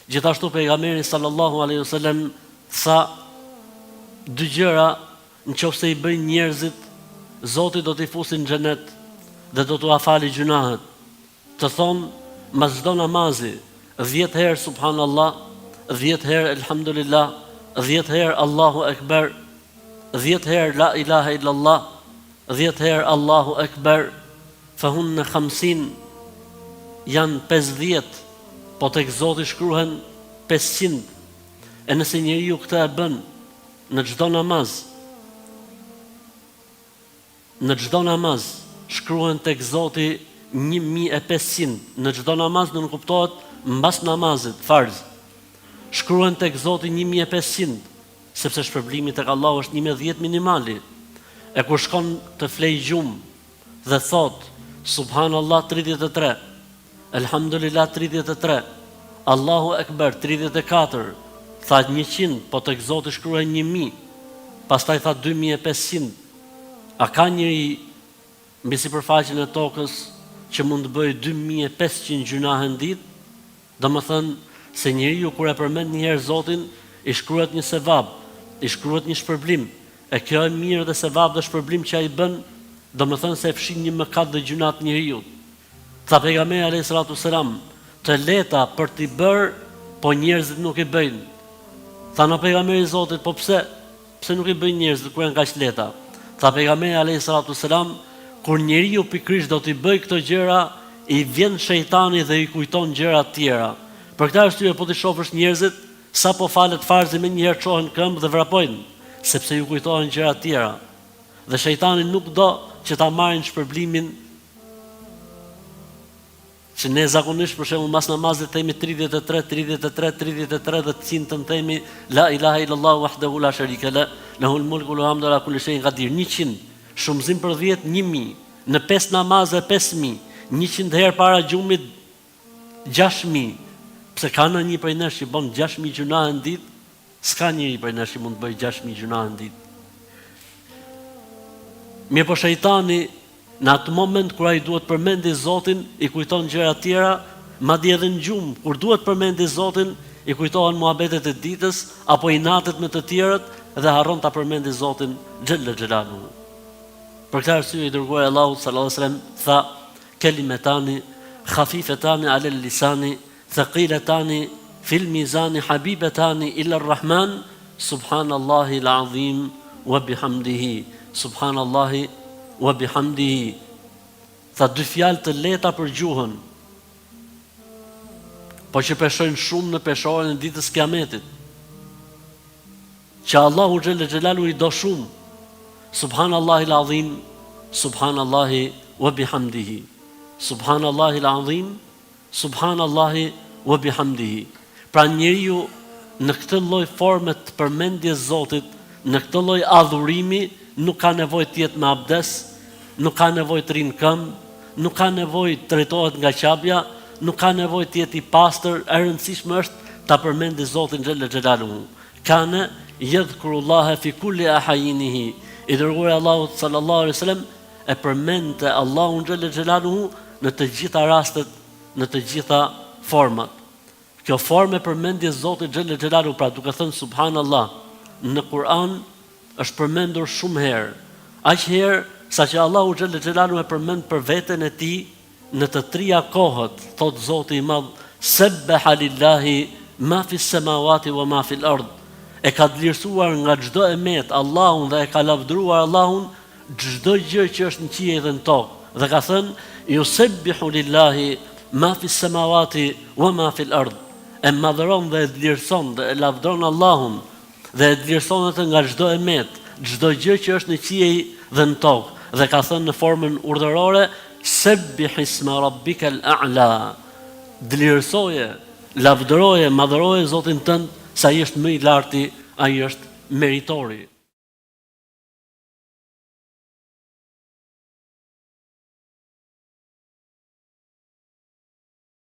Gjithashtu pejgamberi sallallahu alaihi wasallam tha dy gjëra nëse i bëjnë njerëzit, Zoti do t'i fusë në xhenet dhe do t'u afali gjunahet. Të thonë mas çdo namazi 10 herë subhanallah, 10 herë elhamdulillah, 10 herë Allahu akbar, 10 herë la ilaha illallah, 10 herë Allahu akbar, fahunna 50 janë 50, po tek Zoti shkruhen 500. E nëse njeriu këtë e bën në çdo namaz, shkruhen tek Zoti 1500. Në çdo namaz nuk kuptohet mbas namazit farz. Shkruhen tek Zoti 1500, sepse shpërblimi tek Allahu është 11 minimali. E kur shkon të flej gjumë dhe thot subhanallah 33, elhamdulillah 33, Allahu akbar 34, tha 100, po tek Zoti shkruhen 1000, pastaj tha 2500. A ka njëri mbi sipërfaqen e tokës që mund të bëjë 2500 gjunahe në ditë? Domethënë se njeriu kur e përmend një herë Zotin, i shkruhet një sevap, i shkruhet një shpërblim. E kjo e mirë dhe sevap dhe shpërblim që ai bën, domethënë se e fshin një mëkat dhe gjuna të njeriu. Tha pejgamberi alayhis salatu selam, të leta për t'i bërë, po njerëzit nuk i bëjnë. Tha në pejgamberi i Zotit, po pse nuk i bëjnë njerëzit kur janë kaq leta? Tha pejgamberi alayhis salatu selam, kur njeriu pikërisht do t'i bëj këto gjëra, i vjen shejtani dhe i kujton gjëra të tjera. Për këtë arsye po ti shohësh njerëzit sa po falet farzi më njëherë çohen këmbë dhe vrapojnë, sepse ju kujtohen gjëra të tjera. Dhe shejtani nuk do që ta marrin shpërblimin që ne zakonisht për shembull mas namazit themi 33 dhe të cintën themi la ilaha illallah wahdahu la sharika la, lahul mulku wa hamdu ala kulli shay'in qadir. 100, shumëzim për 10 1000, në 5 namaze 5000, 100 herë para gjumit 6000. Pse ka në një prej nesh që bën 6000 gjunahe në ditë? S'ka njëri prej nesh që mund të bëj 6000 gjunahe në ditë. Mirë po shejtani në atë moment kur ai duhet përmendi Zotin, i kujton gjëra të tjera, madje edhe në gjumë, kur duhet përmendi Zotin, i kujtohen muhabetet e ditës apo inatet me të tjerët dhe harron ta përmendi Zotin xhella xhelaluhu. Për këtë arsye i dërguari Allahu sallallahu alaihi wasallam tha kelimetani khafifetani ala lisani thaqilatani fil mizani habibetani ila arrahman subhanallahi alazim wa bihamdihi subhanallahi wa bihamdihi. Tha dy fjalë të lehta për gjuhën, po që peshojnë shumë në peshorën e ditës kiametit, që Allahu xhella xhelalu i do shumë. Subhanallahi al-azim, subhanallahi wa bihamdihi, subhanallahi al-azim, subhanallahi wa bihamdihi. Pra njeriu në këtë lloj forme të përmendjes Zotit, në këtë lloj adhurimi, nuk ka nevojë të jetë me abdes, nuk ka nevojë të rinë këmbë, nuk ka nevojë të drejtohet nga qabja, nuk ka nevojë të jetë i pastër. E rëndësishme është ta përmendë Zotin xhella xhelaluhu. Kana yadhkurullaha fi kulli ahayinihi. I dërguari Allahu sallallahu alaihi wasallam e përmendte Allahun xhella xhelaluhu në të gjitha rastet, në të gjitha format. Kjo formë e përmendjes Zotit xhella xhelaluhu, pra duke thënë subhanallah, në Kur'an është përmendur shumë herë. Aq herë saqë Allahu xhella xhelaluhu e përmend për veten e tij në të trija kohët, thot Zoti i Madh, sabbaha lillahi ma fi samawati wa ma fi al-ard. E ka vlerësuar nga çdo emet Allahun dhe e ka lavdëruar Allahun çdo gjë që është në qiell dhe në tokë. Dhe ka thënë yusabbihu lillahi ma fi samawati wa ma fi al-ard. E madhron dhe e vlerëson dhe e lavdëron Allahun dhe e vlerëson atë nga çdo emet, çdo gjë që është në qiell dhe në tokë. Dhe ka thënë në formën urdhërore sabbih isma rabbikal a'la. Vlerësoje, lavdëroje, madhëroje Zotin tënd, sa ai është më i larti, ai është meritori.